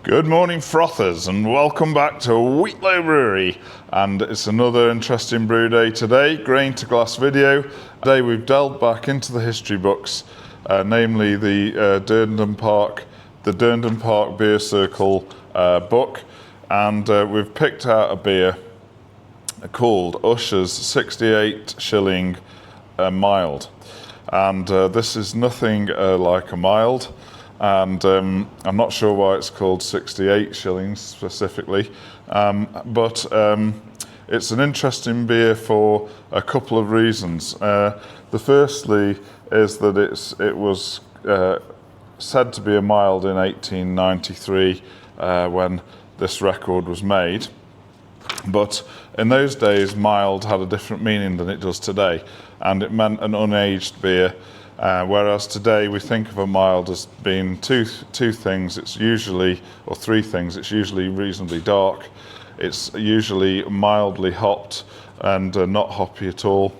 Good morning, frothers, and welcome back to Wheatlow Brewery. And it's another interesting brew day today, grain to glass video. Today we've delved back into the history books, namely the Durndon Park Beer Circle book, and we've picked out a beer called Ushers 68 shilling mild. And this is nothing like a mild. And I'm not sure why it's called 68 shillings specifically, but it's an interesting beer for a couple of reasons. The firstly is that it was said to be a mild in 1893 when this record was made, but in those days mild had a different meaning than it does today, and it meant an unaged beer. Whereas today we think of a mild as being two things. It's usually, or three things. It's usually reasonably dark. It's usually mildly hopped and not hoppy at all.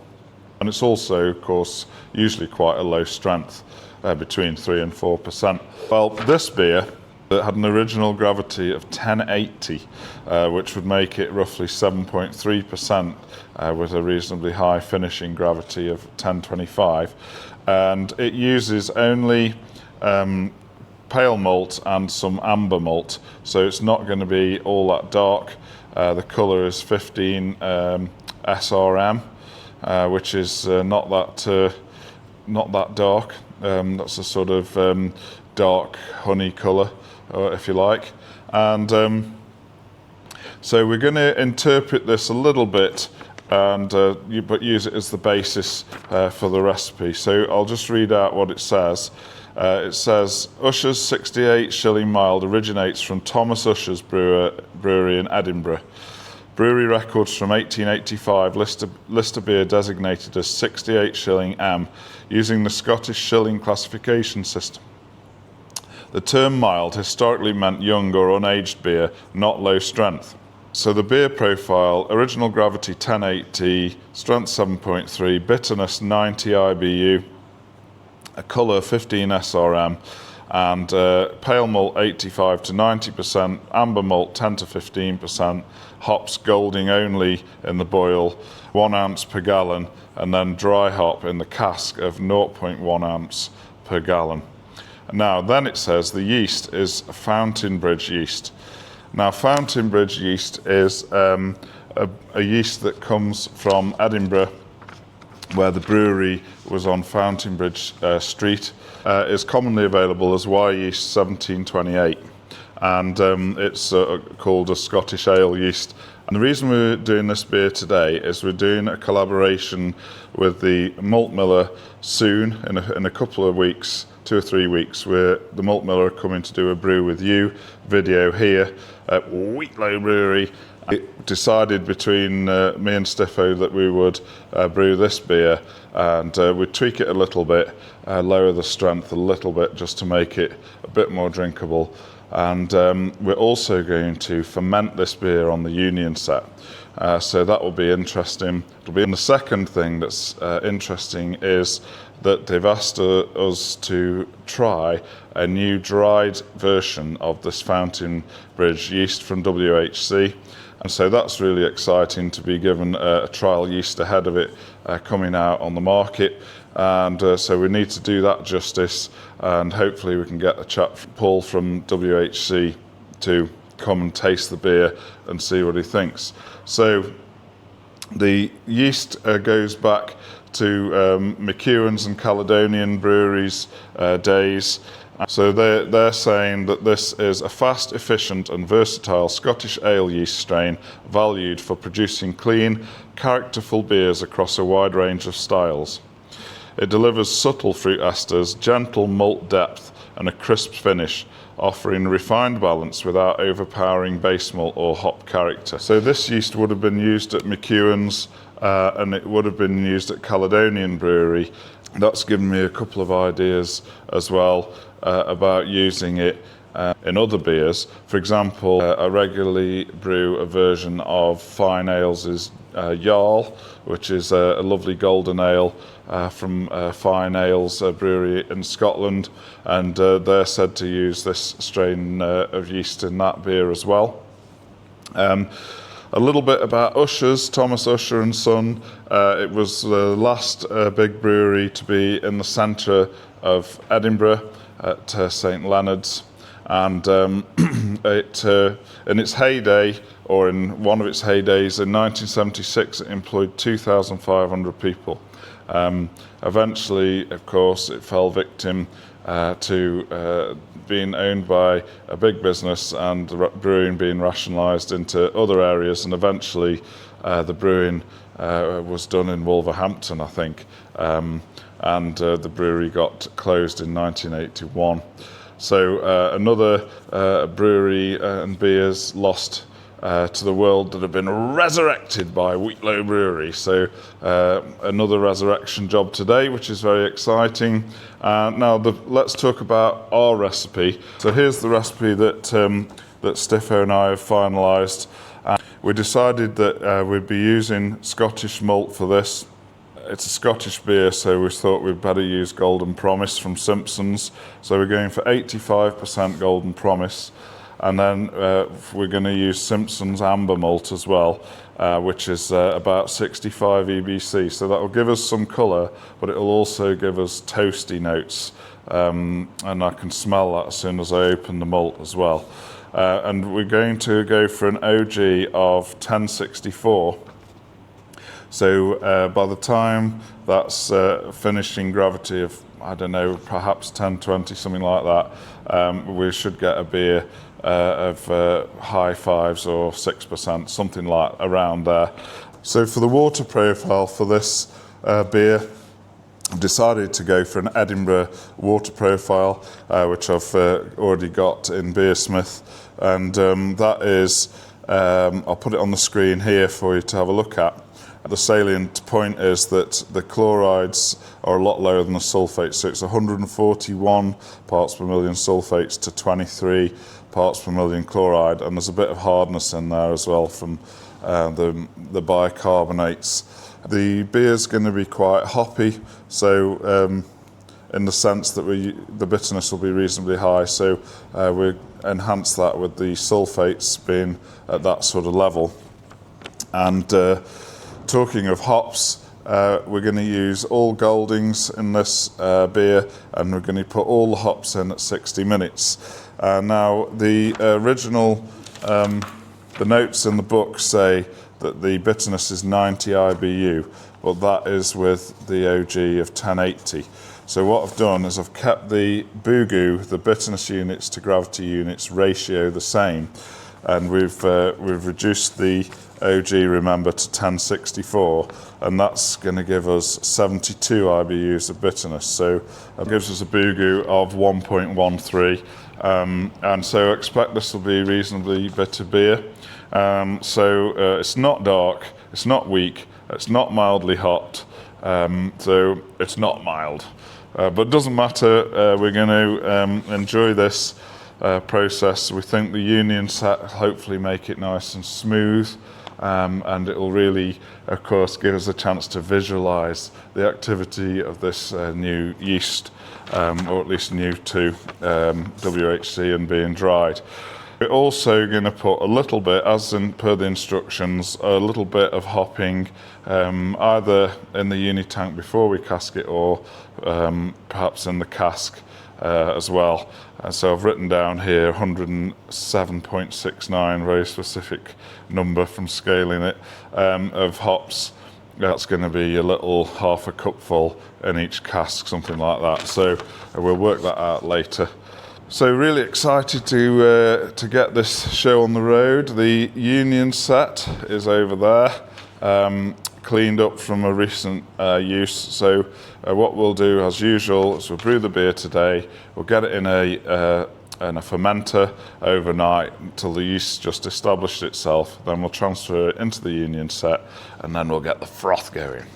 And it's also, of course, usually quite a low strength, between 3 and 4%. Well, this beer had an original gravity of 1080, which would make it roughly 7.3%, with a reasonably high finishing gravity of 1025. And it uses only pale malt and some amber malt, so it's not going to be all that dark. The colour is 15 SRM, which is not that dark. That's a sort of dark honey colour, if you like. And so we're going to interpret this a little bit, and but use it as the basis for the recipe. So I'll just read out what it says. It says, Ushers 68 shilling mild originates from Thomas Ushers Brewery in Edinburgh. Brewery records from 1885 list a beer designated as 68 shilling M, using the Scottish shilling classification system. The term mild historically meant young or unaged beer, not low strength. So the beer profile: original gravity 1080, strength 7.3, bitterness 90 IBU, a colour 15 SRM, and pale malt 85 to 90%, amber malt 10 to 15%, hops Golding only in the boil, 1 ounce per gallon, and then dry hop in the cask of 0.1 ounce per gallon. Now then it says the yeast is Fountainbridge yeast. Now, Fountainbridge yeast is a yeast that comes from Edinburgh, where the brewery was on Fountainbridge Street. Is commonly available as Y yeast 1728, and it's called a Scottish ale yeast. And the reason we're doing this beer today is we're doing a collaboration with the malt miller soon, in a couple of weeks, 2 or 3 weeks, where the malt miller are coming to do a brew with you video here at Wheatlow Brewery. I decided between me and Stiffo that we would brew this beer, and we'd tweak it a little bit, lower the strength a little bit just to make it a bit more drinkable. And we're also going to ferment this beer on the Union Set. So that will be interesting. And the second thing that's interesting is that they've asked us to try a new dried version of this Fountainbridge yeast from WHC. And so that's really exciting to be given a trial yeast ahead of it coming out on the market. And so we need to do that justice, and hopefully we can get a chap, Paul from WHC, to come and taste the beer and see what he thinks. So the yeast goes back to McEwan's and Caledonian breweries days. So they're saying that this is a fast, efficient and versatile Scottish ale yeast strain valued for producing clean, characterful beers across a wide range of styles. It delivers subtle fruit esters, gentle malt depth and a crisp finish, offering refined balance without overpowering base malt or hop character. So this yeast would have been used at McEwan's and it would have been used at Caledonian Brewery. That's given me a couple of ideas as well about using it in other beers. For example, I regularly brew a version of Fine Ales' Jarl, which is a lovely golden ale from Fine Ales Brewery in Scotland, and they're said to use this strain of yeast in that beer as well. A little bit about Ushers, Thomas Usher and Son. It was the last big brewery to be in the centre of Edinburgh at St Leonard's, and it in its heyday, or in one of its heydays in 1976, it employed 2,500 people. Eventually, of course, it fell victim to being owned by a big business and the brewing being rationalised into other areas, and eventually the brewing was done in Wolverhampton, I think, and the brewery got closed in 1981. So another brewery and beers lost to the world that have been resurrected by Wheatlow Brewery. So another resurrection job today, which is very exciting. Now let's talk about our recipe. So here's the recipe that Stiffo and I have finalised. We decided that we'd be using Scottish malt for this. It's a Scottish beer, so we thought we'd better use Golden Promise from Simpsons. So we're going for 85% Golden Promise. And then we're going to use Simpsons Amber Malt as well, which is about 65 EBC. So that will give us some colour, but it will also give us toasty notes. And I can smell that as soon as I open the malt as well. And we're going to go for an OG of 1064. So by the time that's finishing gravity of, I don't know, perhaps 1020, something like that, we should get a beer of high 5s or 6%, something like around there. So for the water profile for this beer, I've decided to go for an Edinburgh water profile, which I've already got in Beersmith, and that is, I'll put it on the screen here for you to have a look at. The salient point is that the chlorides are a lot lower than the sulfates, so it's 141 parts per million sulfates to 23 parts per million chloride, and there's a bit of hardness in there as well from the bicarbonates. The beer's going to be quite hoppy, so in the sense that the bitterness will be reasonably high, so we enhance that with the sulfates being at that sort of level. And talking of hops, we're going to use all Goldings in this beer, and we're going to put all the hops in at 60 minutes. Now, the original, the notes in the book say that the bitterness is 90 IBU, but that is with the OG of 1080. So what I've done is I've kept the BUGU, the bitterness units to gravity units ratio, the same, and we've reduced the OG, remember, to 1064, and that's going to give us 72 IBUs of bitterness. So that gives us a BUGU of 1.13, and so expect this will be reasonably bitter beer. So it's not dark, it's not weak, it's not mildly hot, so it's not mild. But it doesn't matter, we're going to enjoy this process. We think the Union Set hopefully make it nice and smooth, and it will really, of course, give us a chance to visualize the activity of this new yeast, or at least new to WHC and being dried. We're also going to put a little bit, as in per the instructions, a little bit of hopping, either in the uni tank before we cask it, or perhaps in the cask as well. So I've written down here 107.69, very specific number from scaling it, of hops. That's going to be a little half a cupful in each cask, something like that. So we'll work that out later. So really excited to get this show on the road. The Union Set is over there, cleaned up from a recent use. So what we'll do, as usual, is we'll brew the beer today. We'll get it in a fermenter overnight until the yeast just established itself. Then we'll transfer it into the Union Set, and then we'll get the froth going.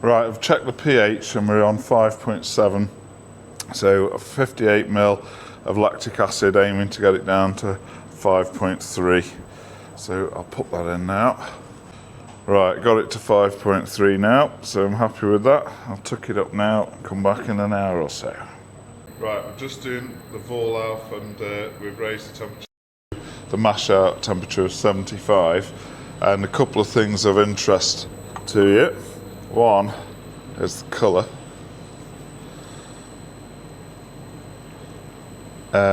Right, I've checked the pH and we're on 5.7. So 58 ml of lactic acid, aiming to get it down to 5.3. So I'll put that in now. Right, got it to 5.3 now, so I'm happy with that. I'll tuck it up now and come back in an hour or so. Right, we're just doing the vol alpha and we've raised the temperature. The mash out temperature is 75, and a couple of things of interest to you. One is the colour,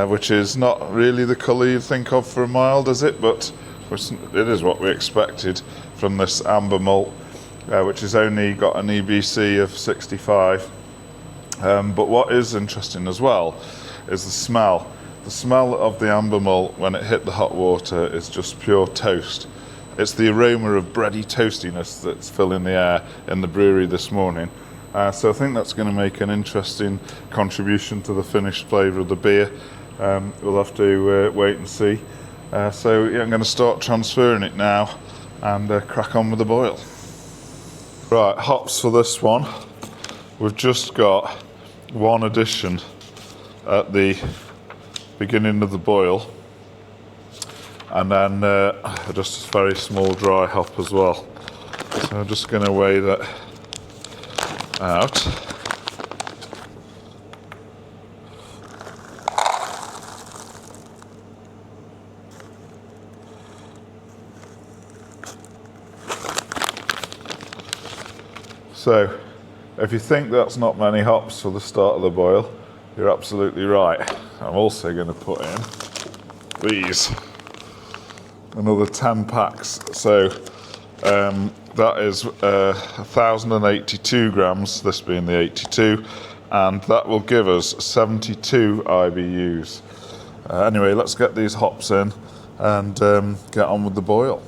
which is not really the colour you'd think of for a mild, is it? But it is what we expected from this amber malt, which has only got an EBC of 65. But what is interesting as well is the smell. The smell of the amber malt when it hit the hot water is just pure toast. It's the aroma of bready toastiness that's filling the air in the brewery this morning. So I think that's going to make an interesting contribution to the finished flavour of the beer. We'll have to wait and see. So yeah, I'm going to start transferring it now and crack on with the boil. Right, hops for this one. We've just got one addition at the beginning of the boil, and then just a very small dry hop as well. So I'm just going to weigh that out. So if you think that's not many hops for the start of the boil, you're absolutely right. I'm also going to put in these, another 10 packs. So that is 1,082 grams, this being the 82, and that will give us 72 IBUs. Anyway, let's get these hops in and get on with the boil.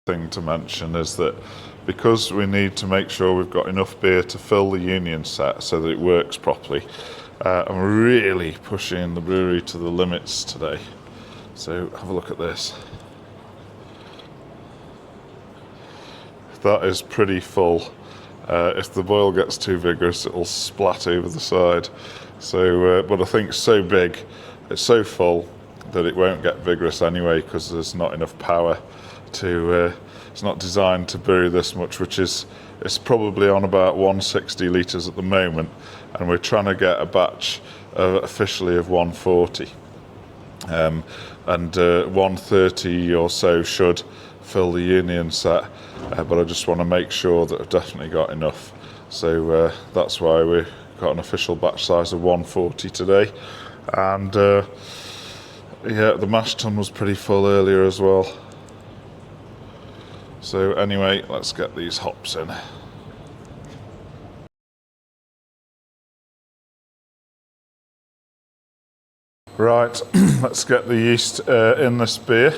Thing to mention is that because we need to make sure we've got enough beer to fill the Union Set so that it works properly, I'm really pushing the brewery to the limits today. So have a look at this. That is pretty full. If the boil gets too vigorous, it'll splat over the side. So, but I think it's so big, it's so full that it won't get vigorous anyway, because there's not enough power to, it's not designed to brew this much, which is, it's probably on about 160 litres at the moment, and we're trying to get a batch officially of 140. And 130 or so should fill the Union Set, but I just want to make sure that I've definitely got enough. So that's why we've got an official batch size of 140 today. And yeah, the mash tun was pretty full earlier as well. So anyway, let's get these hops in. Right, let's get the yeast in this beer.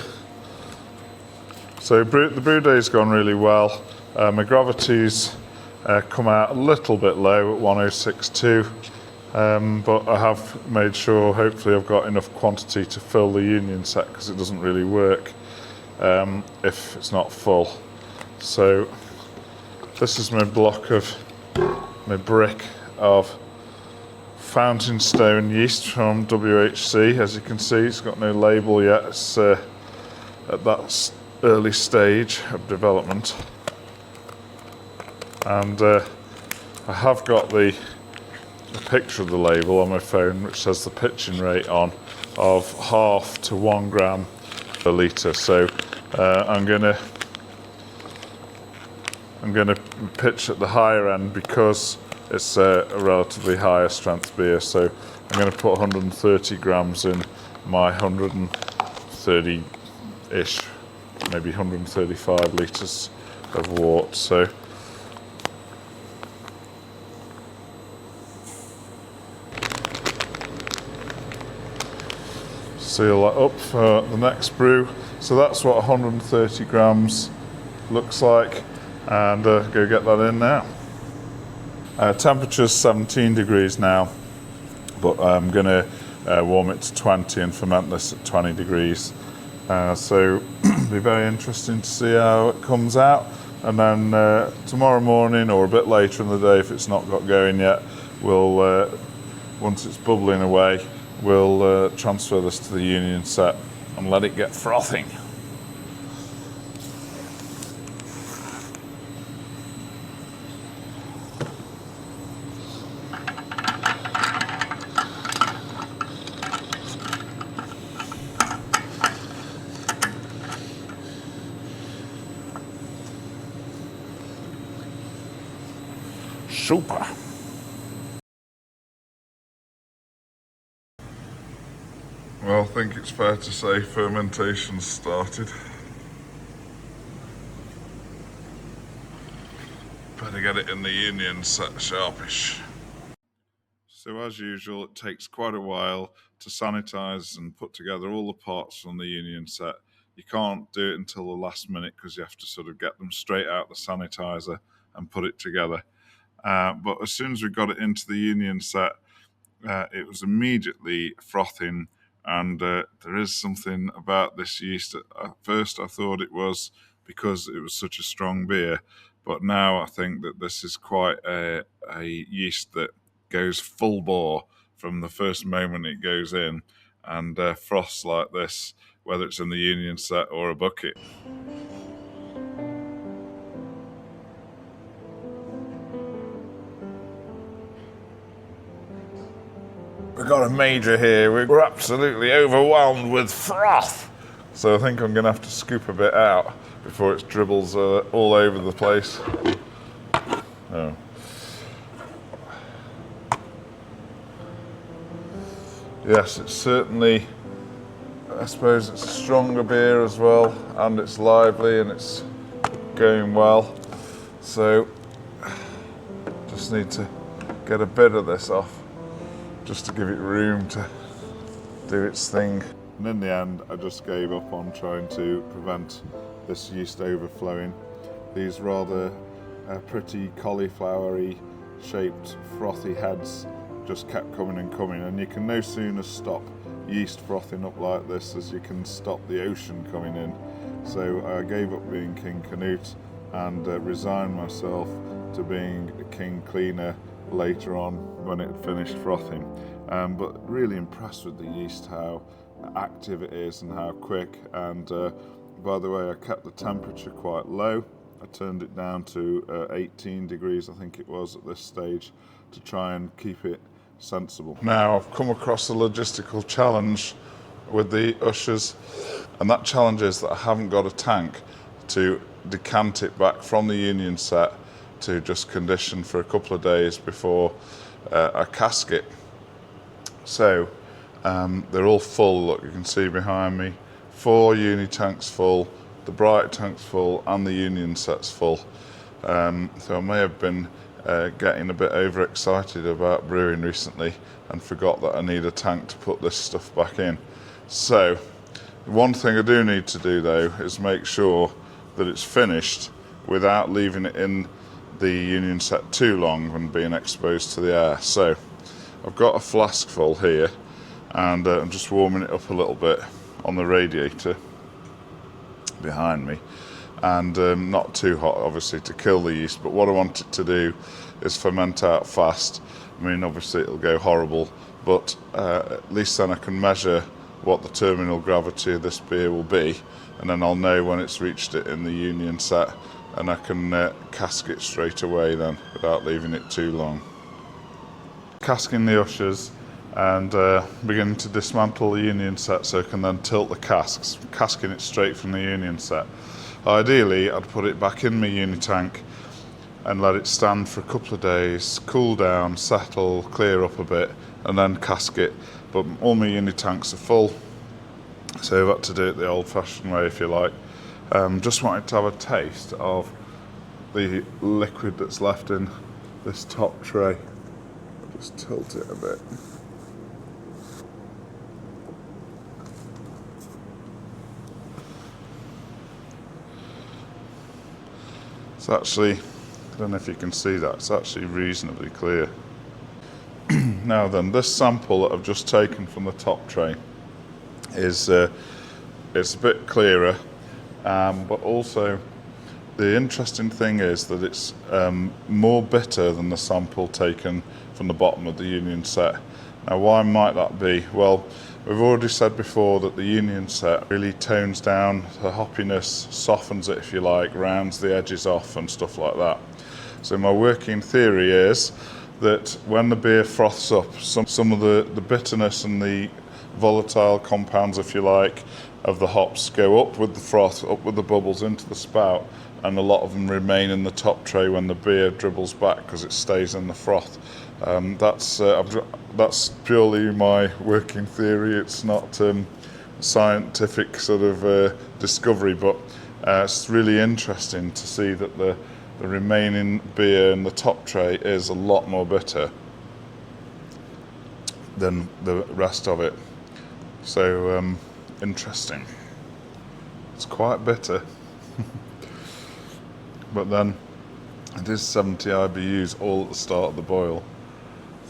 So the brew day's gone really well. My gravity's come out a little bit low at 1062, but I have made sure hopefully I've got enough quantity to fill the Union Set, because it doesn't really work if it's not full. So this is my brick of Fountainstone yeast from WHC. As you can see, it's got no label yet. It's at that early stage of development. And I have got the picture of the label on my phone, which says the pitching rate on of 0.5 to 1 gram per litre. So I'm going to pitch at the higher end because it's a relatively higher strength beer. So I'm going to put 130 grams in my 130-ish, maybe 135 litres of wort. So seal that up for the next brew. So that's what 130 grams looks like, and go get that in now. Temperature's 17 degrees now, but I'm going to warm it to 20 and ferment this at 20 degrees. So it'll be very interesting to see how it comes out. And then tomorrow morning or a bit later in the day, if it's not got going yet, we'll, once it's bubbling away, we'll transfer this to the Union Set and let it get frothing. Super. Well, I think it's fair to say fermentation's started. Better get it in the Union Set sharpish. So as usual, it takes quite a while to sanitize and put together all the parts from the Union Set. You can't do it until the last minute because you have to sort of get them straight out the sanitizer and put it together. But as soon as we got it into the Union Set, it was immediately frothing, and there is something about this yeast. At first I thought it was because it was such a strong beer, but now I think that this is quite a yeast that goes full bore from the first moment it goes in, and froths like this, whether it's in the Union Set or a bucket. We've got a major here. We're absolutely overwhelmed with froth. So I think I'm going to have to scoop a bit out before it dribbles all over the place. Oh. Yes, it's certainly, I suppose it's a stronger beer as well, and it's lively and it's going well. So just need to get a bit of this off, just to give it room to do its thing. And in the end, I just gave up on trying to prevent this yeast overflowing. These rather pretty cauliflowery shaped frothy heads just kept coming and coming, and you can no sooner stop yeast frothing up like this as you can stop the ocean coming in. So I gave up being King Canute and resigned myself to being a King Cleaner later on when it had finished frothing. But really impressed with the yeast, how active it is and how quick. And by the way, I kept the temperature quite low. I turned it down to 18 degrees, I think it was at this stage, to try and keep it sensible. Now I've come across a logistical challenge with the Ushers, and that challenge is that I haven't got a tank to decant it back from the Union Set to just condition for a couple of days before I cask it. So they're all full. Look, you can see behind me, 4 uni tanks full, the bright tank's full, and the Union Set's full. So I may have been getting a bit overexcited about brewing recently and forgot that I need a tank to put this stuff back in. So one thing I do need to do though is make sure that it's finished without leaving it in the Union Set too long and being exposed to the air. So I've got a flask full here, and I'm just warming it up a little bit on the radiator behind me, and not too hot obviously to kill the yeast, but what I want it to do is ferment out fast. I mean, obviously it'll go horrible, but at least then I can measure what the terminal gravity of this beer will be, and then I'll know when it's reached it in the Union Set, and I can cask it straight away then without leaving it too long. Casking the Ushers and beginning to dismantle the Union Set so I can then tilt the casks, casking it straight from the Union Set. Ideally, I'd put it back in my uni tank and let it stand for a couple of days, cool down, settle, clear up a bit, and then cask it. But all my uni tanks are full, so I've had to do it the old-fashioned way, if you like. Just wanted to have a taste of the liquid that's left in this top tray. Just tilt it a bit. It's actually, I don't know if you can see that, it's actually reasonably clear. Now then, this sample that I've just taken from the top tray is it's a bit clearer, but also the interesting thing is that it's more bitter than the sample taken from the bottom of the Union Set. Now, why might that be? Well, we've already said before that the Union Set really tones down the hoppiness, softens it if you like, rounds the edges off and stuff like that. So my working theory is that when the beer froths up, some of the bitterness and the volatile compounds, if you like, of the hops go up with the froth, up with the bubbles into the spout, and a lot of them remain in the top tray when the beer dribbles back because it stays in the froth. That's purely my working theory. It's not scientific sort of discovery, but it's really interesting to see that the remaining beer in the top tray is a lot more bitter than the rest of it. So interesting. It's quite bitter, but then it is 70 IBUs all at the start of the boil,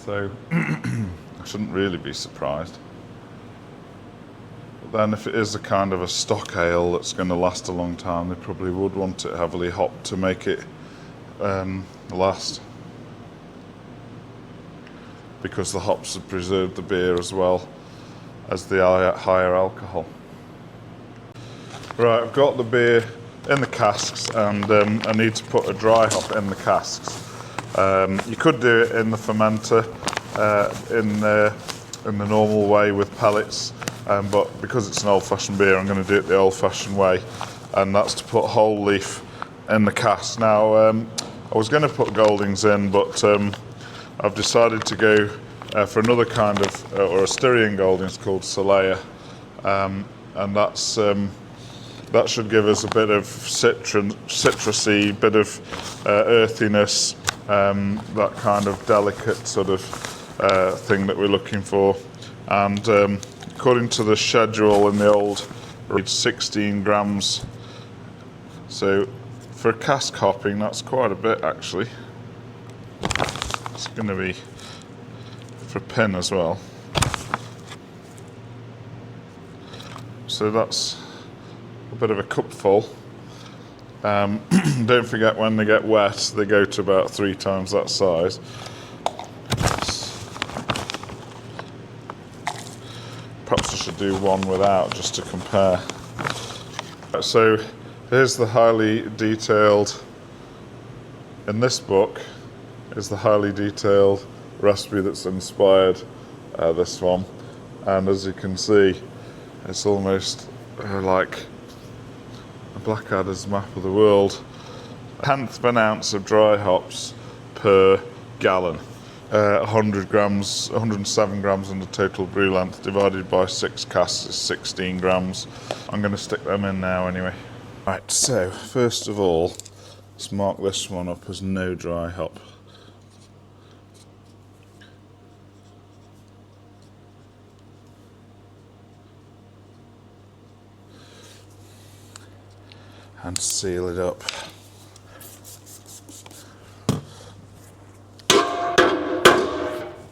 so I shouldn't really be surprised. But then if it is a kind of a stock ale that's going to last a long time, they probably would want it heavily hopped to make it last, because the hops have preserved the beer as well as the higher alcohol. Right, I've got the beer in the casks, and I need to put a dry hop in the casks. You could do it in the fermenter in the normal way with pellets, but because it's an old-fashioned beer, I'm going to do it the old-fashioned way, and that's to put whole leaf in the cask. Now, I was going to put Goldings in, but I've decided to go for another kind of, or a Styrian Goldings called Solea, and that should give us a bit of citrusy, bit of earthiness, that kind of delicate sort of thing that we're looking for. And according to the schedule in the old, it's 16 grams. So for cask hopping, that's quite a bit actually. It's going to be for pin as well. So that's a bit of a cupful. Don't forget, when they get wet, they go to about 3 times that size. Perhaps I should do one without, just to compare. So here's the highly detailed, in this book, is the highly detailed recipe that's inspired this one. And as you can see, it's almost like a Blackadder's map of the world. 1/10 of an ounce of dry hops per gallon. 100 grams, 107 grams in the total brew length, divided by 6 casks is 16 grams. I'm going to stick them in now anyway. Right, so first of all, let's mark this one up as no dry hop. And seal it up.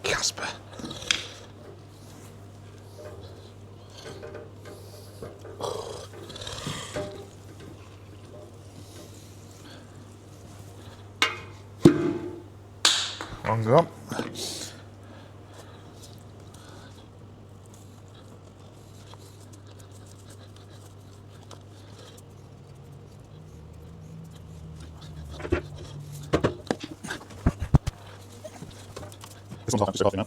Casper. One gone. This one's just coffee now.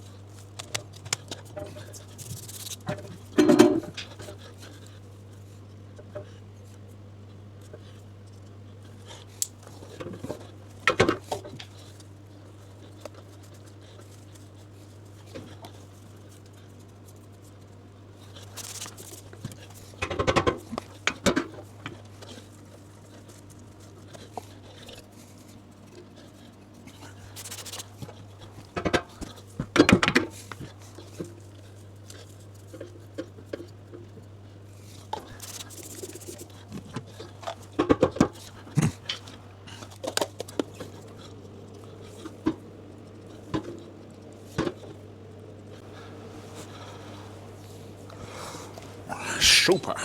super.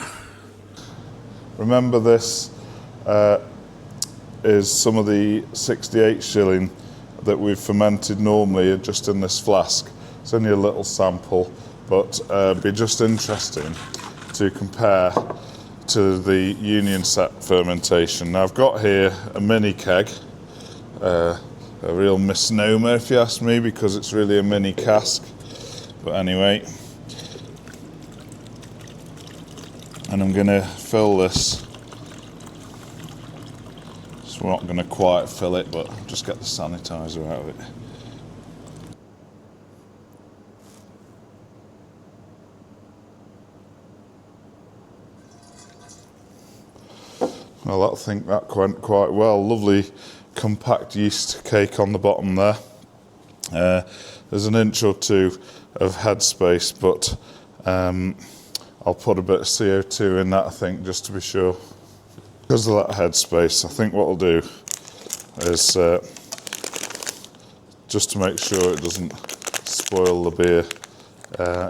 Remember, this is some of the 68 shilling that we've fermented normally just in this flask. It's only a little sample, but it'd be just interesting to compare to the Union Set fermentation. Now I've got here a mini keg, a real misnomer if you ask me, because it's really a mini cask. But anyway, and I'm going to fill this. So we're not going to quite fill it, but just get the sanitizer out of it. Well, I think that went quite well. Lovely compact yeast cake on the bottom there. There's an inch or two of headspace, but I'll put a bit of CO2 in that, I think, just to be sure. Because of that headspace, I think what I'll do is, just to make sure it doesn't spoil the beer,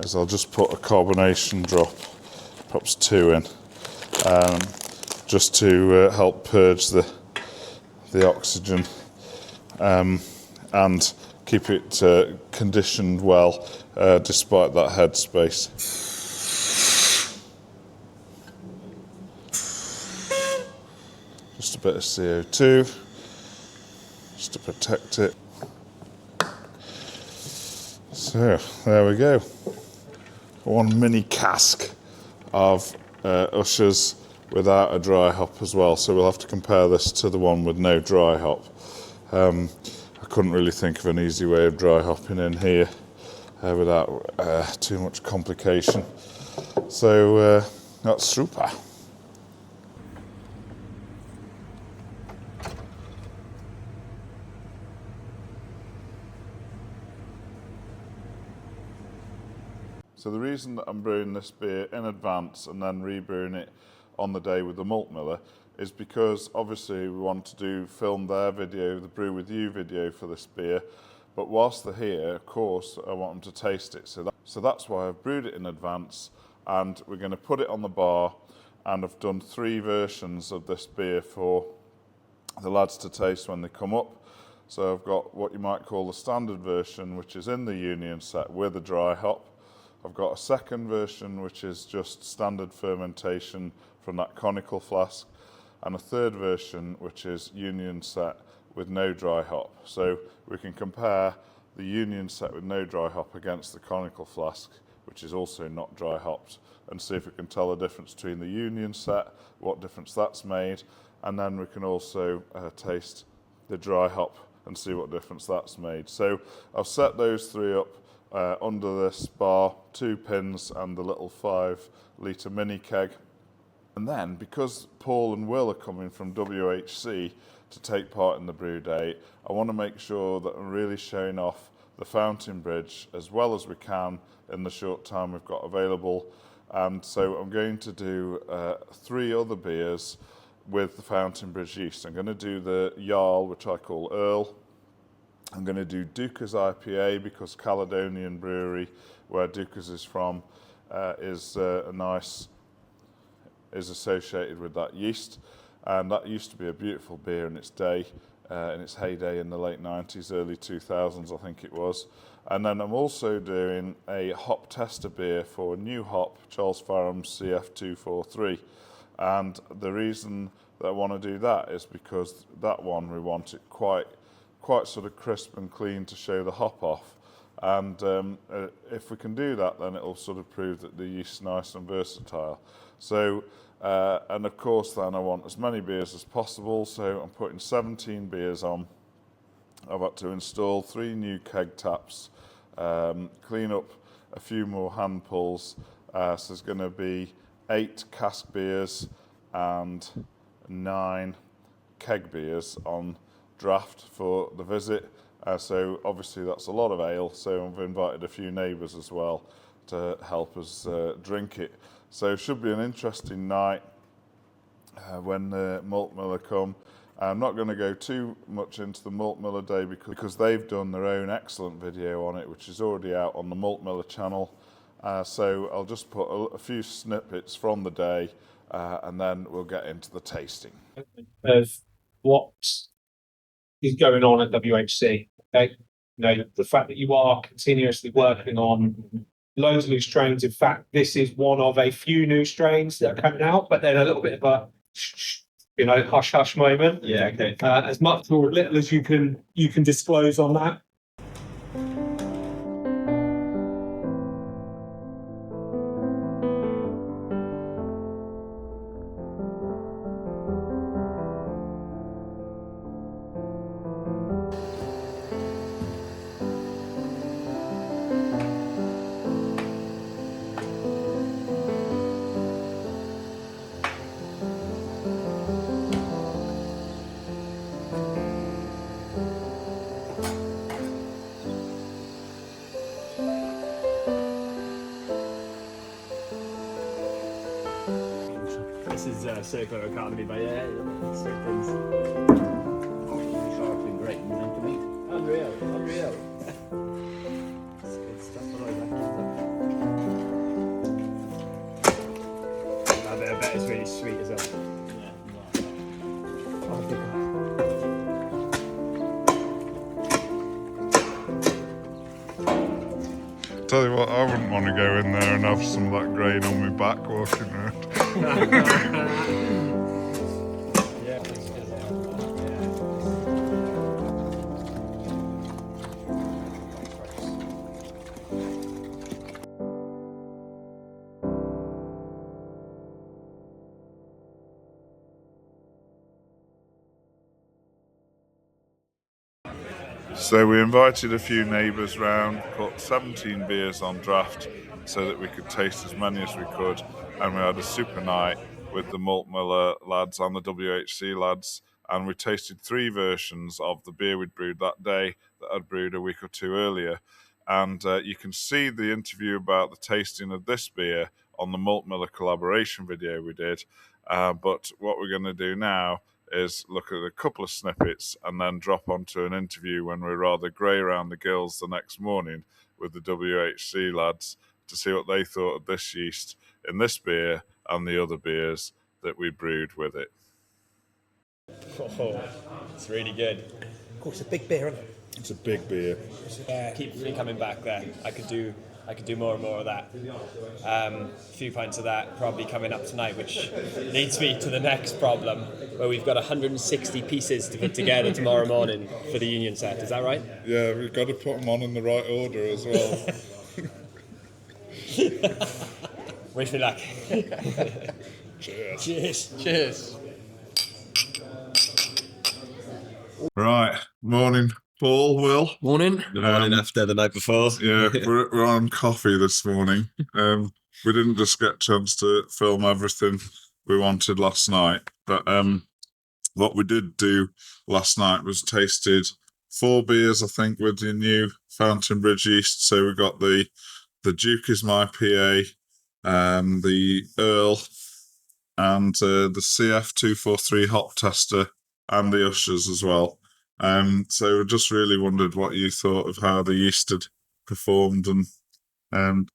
is I'll just put a carbonation drop, perhaps 2 in, just to help purge the oxygen and keep it conditioned well despite that headspace. Just a bit of CO2 just to protect it. So there we go. One mini cask of Ushers without a dry hop as well. So we'll have to compare this to the one with no dry hop. I couldn't really think of an easy way of dry hopping in here without too much complication. So that's super. So the reason that I'm brewing this beer in advance and then rebrewing it on the day with the malt miller is because obviously we want to film their video, the Brew With You video for this beer, but whilst they're here, of course, I want them to taste it. So that's why I've brewed it in advance, and we're going to put it on the bar, and I've done 3 versions of this beer for the lads to taste when they come up. So I've got what you might call the standard version, which is in the Union Set with a dry hop. I've got a second version, which is just standard fermentation from that conical flask, and a third version, which is Union Set with no dry hop. So we can compare the Union Set with no dry hop against the conical flask, which is also not dry hopped, and see if we can tell the difference between the Union Set, what difference that's made, and then we can also taste the dry hop and see what difference that's made. So I've set those 3 up under this bar, 2 pins and the little 5-litre mini keg. And then, because Paul and Will are coming from WHC to take part in the brew day, I want to make sure that I'm really showing off the Fountainbridge as well as we can in the short time we've got available. And so I'm going to do 3 other beers with the Fountainbridge yeast. I'm going to do the Jarl, which I call Earl. I'm going to do Duca's IPA because Caledonian Brewery, where Duca's is from, is associated with that yeast, and that used to be a beautiful beer in its day, in its heyday in the late 90s, early 2000s, I think it was. And then I'm also doing a hop tester beer for a new hop, Charles Farham's CF243, and the reason that I want to do that is because that one we want it quite sort of crisp and clean to show the hop off, and if we can do that, then it'll sort of prove that the yeast is nice and versatile. So and of course then I want as many beers as possible, so I'm putting 17 beers on. I've had to install 3 new keg taps, clean up a few more hand pulls, so there's going to be 8 cask beers and 9 keg beers on draft for the visit, so obviously that's a lot of ale, so I've invited a few neighbours as well to help us drink it. So it should be an interesting night when the malt miller come. I'm not going to go too much into the malt miller day because they've done their own excellent video on it, which is already out on the malt miller channel, So I'll just put a few snippets from the day, and then we'll get into the tasting. Of what is going on at WHC. Okay, the fact that you are continuously working on loads of new strains. In fact, this is one of a few new strains that are coming out, but then a little bit of a hush hush moment. Yeah, okay. As much or little as you can disclose on that. This is circular economy, but yeah, things. Sharply great, unreal. It's good stuff. I bet it's really sweet as well. Tell you what, I wouldn't want to go in there and have some of that grain on my back walking around. So we invited a few neighbours round, put 17 beers on draft so that we could taste as many as we could, and we had a super night with the Malt Miller lads and the WHC lads, and we tasted 3 versions of the beer we'd brewed that day that I'd brewed a week or 2 earlier. And you can see the interview about the tasting of this beer on the Malt Miller collaboration video we did, but what we're going to do now is look at a couple of snippets and then drop onto an interview when we're rather grey around the gills the next morning with the WHC lads to see what they thought of this yeast in this beer and the other beers that we brewed with it. Oh, it's really good. Of course, it's a big beer, isn't it? It's a big beer. Keep me coming back there. I could do more and more of that. A few pints of that probably coming up tonight, which leads me to the next problem, where we've got 160 pieces to put together tomorrow morning for the Union Set. Is that right? Yeah, we've got to put them on in the right order as well. Wish me luck. Cheers. Cheers. Cheers. Right, morning, Paul, Will. Morning. The morning after the night before. Yeah, we're on coffee this morning. We didn't just get a chance to film everything we wanted last night, but what we did do last night was tasted 4 beers, I think, with the new Fountainbridge yeast. So we got the Duke is my PA, the Earl, and the CF243 hop tester, and the Ushers as well. So we just really wondered what you thought of how the yeast had performed, and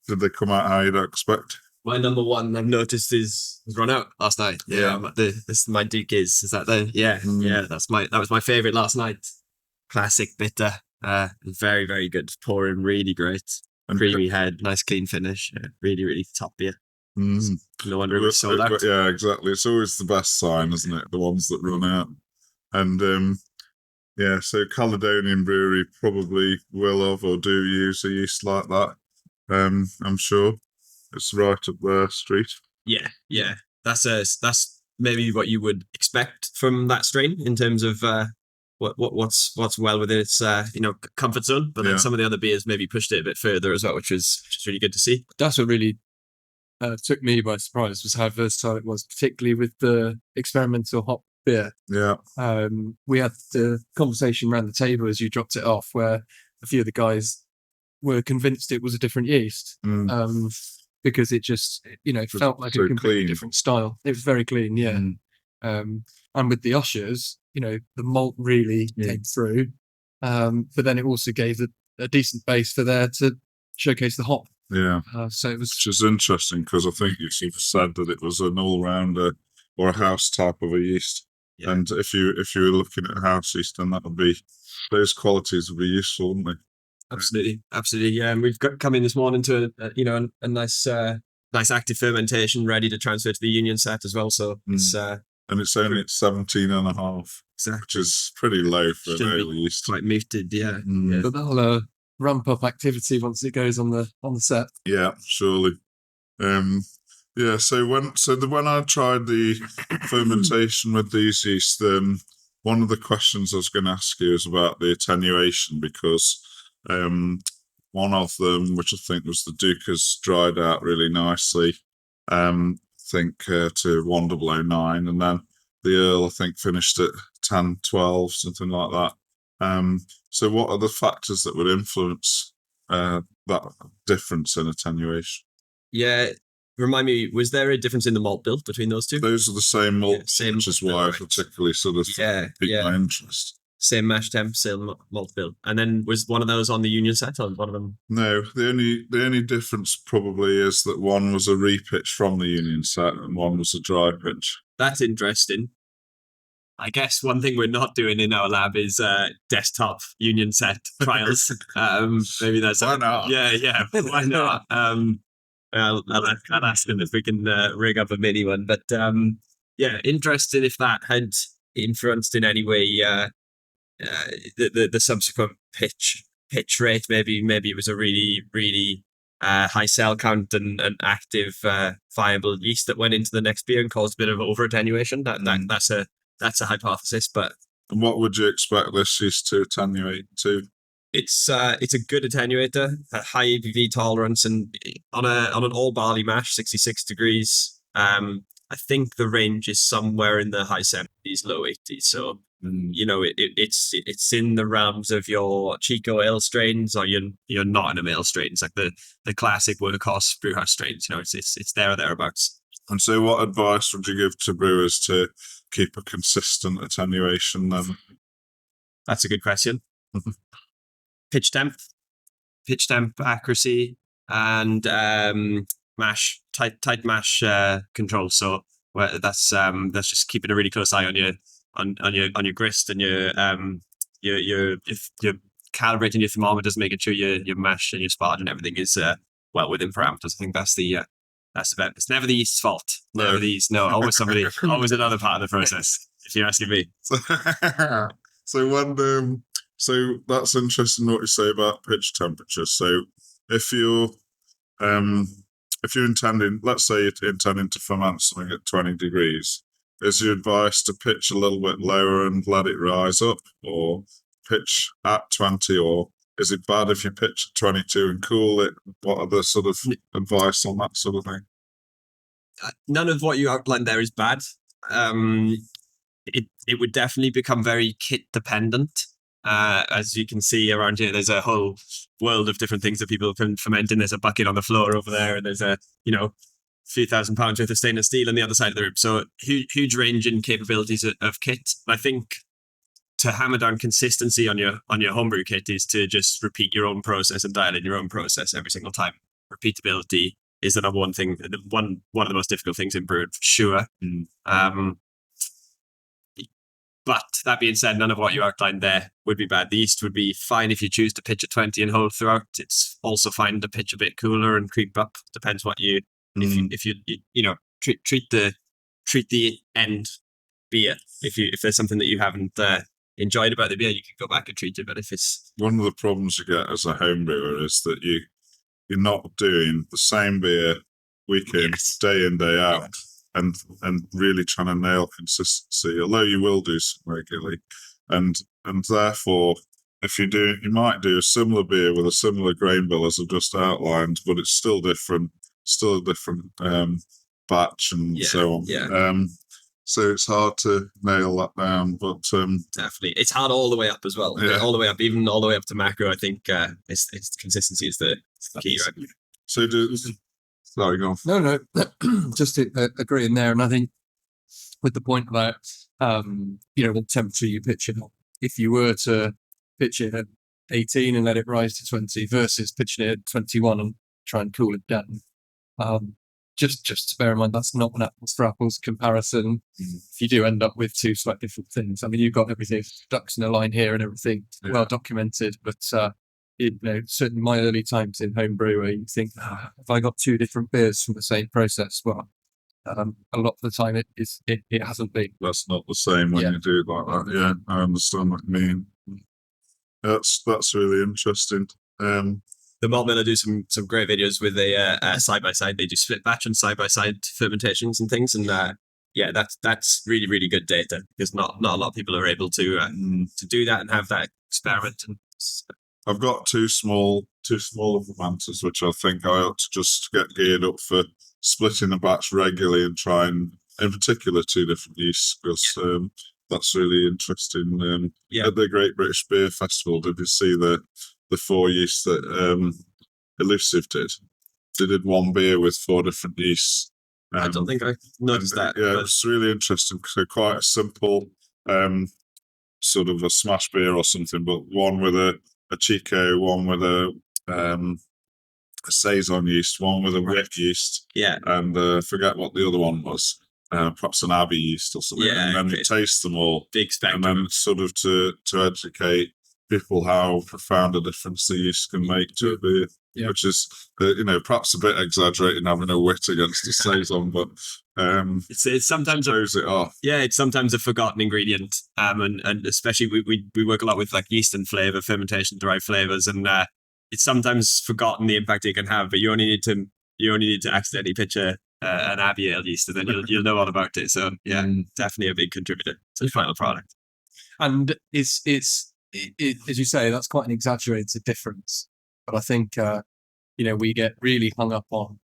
did they come out how you'd expect? My number one I've noticed is run out last night. Yeah, this my Duke is that the yeah that was my favorite last night. Classic bitter, very very good, pouring really great, And creamy head, nice clean finish, really top beer. No wonder it was sold out. Yeah, exactly. It's always the best sign, isn't it? The ones that run out. And yeah, so Caledonian Brewery probably will have or do use a yeast like that. I'm sure it's right up their street. Yeah. That's maybe what you would expect from that strain in terms of what's well within its comfort zone. But then some of the other beers maybe pushed it a bit further as well, which was really good to see. That's what really took me by surprise, was how versatile it was, particularly with the experimental hop beer. Yeah. We had the conversation around the table as you dropped it off, where a few of the guys were convinced it was a different yeast, because it just felt like a completely different style. It was very clean, yeah. And with the Ushers, the malt really came through, but then it also gave a decent base for there to showcase the hop. Yeah. So it was. Which is interesting because I think you sort of said that it was an all-rounder or a house type of a yeast. Yeah. And if you were looking at house yeast, then that would be, those qualities would be useful, wouldn't they? Absolutely. Yeah, and we've come in this morning to a nice active fermentation ready to transfer to the Union Set as well. So it's and it's only at 17.5, exactly, which is pretty low for an ale yeast. Quite muted, yeah. But that'll ramp up activity once it goes on the set. Yeah, surely. Yeah, so when I tried the fermentation with these yeast, then one of the questions I was going to ask you is about the attenuation, because one of them, which I think was the Duca's, dried out really nicely, to 1009, and then the Earl, I think, finished at 1012, something like that. So what are the factors that would influence that difference in attenuation? Yeah. Remind me, was there a difference in the malt bill between those two? Those are the same malt, which is why I particularly sort of piqued my interest. Same mash temp, same malt bill. And then was one of those on the Union Set, or one of them? No, the only difference probably is that one was a repitch from the Union Set and one was a dry pitch. That's interesting. I guess one thing we're not doing in our lab is desktop Union Set trials. Maybe that's... Why not? Yeah, why not? I'll ask them if we can rig up a mini one. But interested if that had influenced in any way the subsequent pitch rate. Maybe it was a really high cell count and active viable yeast that went into the next beer and caused a bit of over attenuation. That's a hypothesis. But what would you expect this yeast to attenuate to? It's a good attenuator, a high ABV tolerance, and on an all barley mash, 66 degrees. I think the range is somewhere in the high 70s, low 80s. So it's in the realms of your Chico ale strains, or you're not in a ale strains, like the classic workhorse brewhouse strains. It's there or thereabouts. And so, what advice would you give to brewers to keep a consistent attenuation then? That's a good question. Pitch temp accuracy, and mash tight mash control. So that's just keeping a really close eye on your grist and your calibrating your thermometers, making sure your mash and your sparge and everything is well within parameters. I think that's the best. It's never the yeast's fault. Never the yeast. No, always somebody, always another part of the process. If you're asking me. So that's interesting what you say about pitch temperature. So if you're intending, let's say you're intending to ferment something at 20 degrees, is your advice to pitch a little bit lower and let it rise up, or pitch at 20, or is it bad if you pitch at 22 and cool it? What are the sort of advice on that sort of thing? None of what you outlined there is bad. It would definitely become very kit dependent. As you can see around here, there's a whole world of different things that people can ferment in. There's a bucket on the floor over there, and there's a few £1,000 worth of stainless steel on the other side of the room. So huge range in capabilities of kit. I think to hammer down consistency on your homebrew kit is to just repeat your own process and dial in your own process every single time. Repeatability is the number one thing, one of the most difficult things in brewing, for sure. But that being said, none of what you outlined there would be bad. The yeast would be fine if you choose to pitch at 20 and hold throughout. It's also fine to pitch a bit cooler and creep up. Depends what you if you treat the end beer. If there's something that you haven't enjoyed about the beer, you can go back and treat it. But if it's one of the problems you get as a home brewer is that you're not doing the same beer week in, day in, day out. And really trying to nail consistency, although you will do some regularly, and therefore, if you do, you might do a similar beer with a similar grain bill as I've just outlined, but it's still different, batch and so on. Yeah. So it's hard to nail that down, but definitely, it's hard all the way up as well. Yeah. All the way up, even all the way up to macro. I think it's consistency is the key, right? So sorry, go on. No, just agreeing there. And I think with the point about, what temperature you pitch it, if you were to pitch it at 18 and let it rise to 20 versus pitching it at 21 and try and cool it down. Just to bear in mind, that's not an apples for apples comparison. If you do end up with two slightly different things, I mean, you've got everything, ducks in a line here and everything well documented, but certainly my early times in homebrew where you think, have I got two different beers from the same process? Well, a lot of the time it hasn't been. That's not the same when you do it like that. Yeah, I understand what you mean. That's really interesting. The malt miller do some great videos with a side by side. They do split batch and side by side fermentations and things, and that's really really good data because not a lot of people are able to do that and have that experiment. And I've got two smaller fermenters, which I think I ought to just get geared up for splitting a batch regularly and trying, in particular, two different yeasts, because that's really interesting. At the Great British Beer Festival, did you see the 4 yeasts that Elusive did? They did one beer with 4 different yeasts. I don't think I noticed that. Yeah, it's really interesting. So quite a simple sort of a smash beer or something, but one with a Chico, one with a Saison yeast, one with a wick yeast, and forget what the other one was. Perhaps an Abbey yeast or something, and then taste them all, big spectrum, and then sort of to educate people how profound a difference the yeast can make to a beer, which is perhaps a bit exaggerating having a wit against a Saison, but it's sometimes shows it off. Yeah, it's sometimes a forgotten ingredient, and especially we work a lot with like yeast and flavor, fermentation derived flavors, and it's sometimes forgotten the impact it can have. But you only need to accidentally pitch an Abbey ale yeast, and then you'll know all about it. So definitely a big contributor to the final product. And it's as you say, that's quite an exaggerated difference. But I think we get really hung up on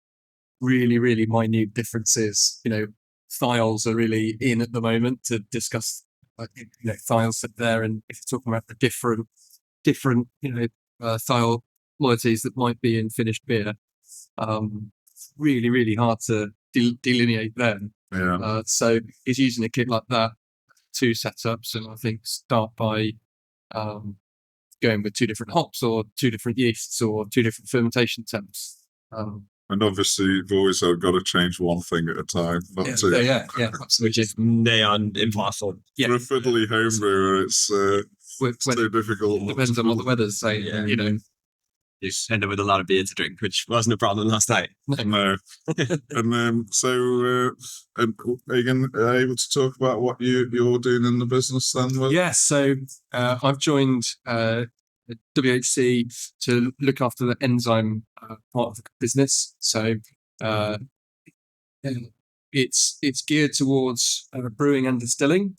really really minute differences. Thiols are really in at the moment to discuss thiols sit there, and if you're talking about the different thiol moieties that might be in finished beer, really really hard to delineate them. So he's using a kit like that, 2 setups, and I think start by going with 2 different hops or 2 different yeasts or 2 different fermentation temps. And obviously, you've always got to change one thing at a time. Which is near on impossible. For a fiddly home brewer, it's too difficult. Depends on what the weather's saying. You end up with a lot of beer to drink, which wasn't a problem last night. No. And so, are you able to talk about what you're doing in the business then? Will? Yeah, so I've joined WHC to look after the enzyme part of the business. So it's geared towards brewing and distilling.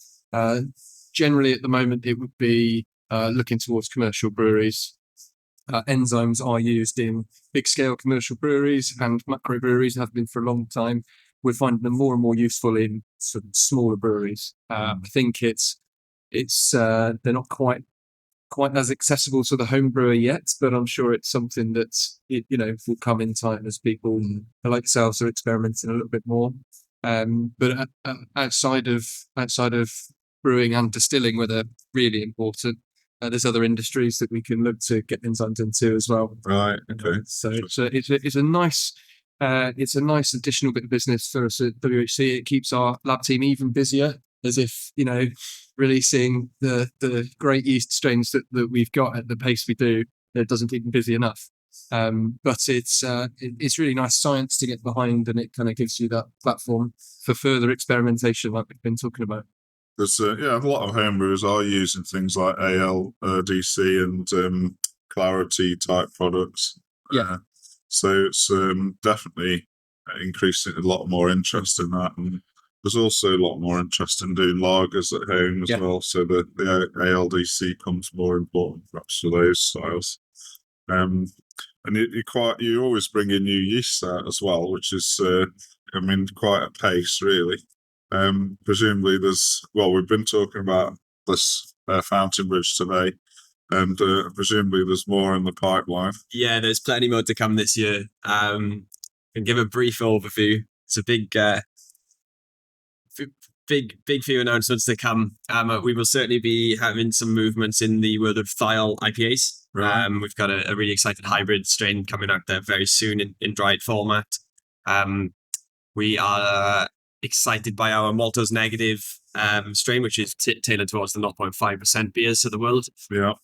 Generally, at the moment, it would be looking towards commercial breweries. Enzymes are used in big-scale commercial breweries and macro breweries, have been for a long time. We're finding them more and more useful in sort of smaller breweries. I think they're not quite as accessible to the home brewer yet, but I'm sure it's something that will come in time as people like yourselves are experimenting a little bit more. But outside of brewing and distilling, where they're really important, there's other industries that we can look to get enzymes into as well. Right. Okay. So it's a nice additional bit of business for us at WHC. It keeps our lab team even busier, as if releasing the great yeast strains that we've got at the pace we do. It doesn't keep them busy enough. But it's really nice science to get behind, and it kind of gives you that platform for further experimentation, like we've been talking about. Because a lot of homebrewers are using things like AL, DC, and Clarity type products. So it's definitely increasing a lot more interest in that, and there's also a lot more interest in doing lagers at home as well. So the ALDC becomes more important perhaps for those styles. And you always bring in new yeasts out as well, which is quite a pace really. Presumably we've been talking about this Fountainbridge today, and presumably there's more in the pipeline. Yeah, there's plenty more to come this year. Can give a brief overview. It's a big big few announcements to come. We will certainly be having some movements in the world of thiol IPAs. Right. We've got a really exciting hybrid strain coming out there very soon in dried format. We are excited by our maltose negative strain, which is tailored towards the 0.5% beers of the world. Yeah.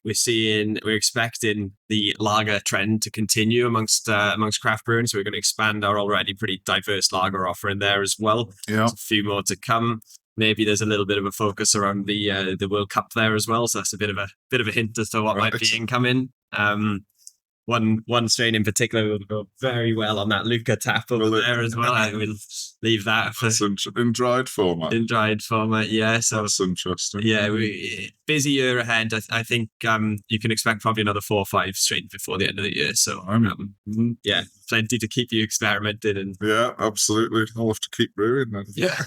We're expecting the lager trend to continue amongst craft brewing, so we're going to expand our already pretty diverse lager offering there as well. Yeah. There's a few more to come. Maybe there's a little bit of a focus around the World Cup there as well, so that's a bit of a hint as to what might be incoming. One strain in particular will go very well on that Luca tap over there as well. I will leave that for in dried format. In dried format, yeah. So that's interesting. Yeah, busy year ahead. I think you can expect probably another 4 or 5 strains before the end of the year. So yeah, plenty to keep you experimenting. And yeah, absolutely. I'll have to keep brewing then. Yeah.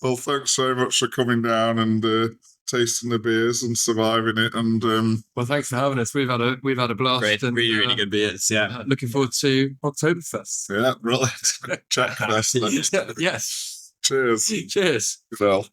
Well, thanks so much for coming down and tasting the beers and surviving it. And well, thanks for having us. We've had a blast. Great, and, really good beers. Yeah, looking forward to Oktoberfest. Yeah, right. Check this. Yes. Cheers. Cheers. Well.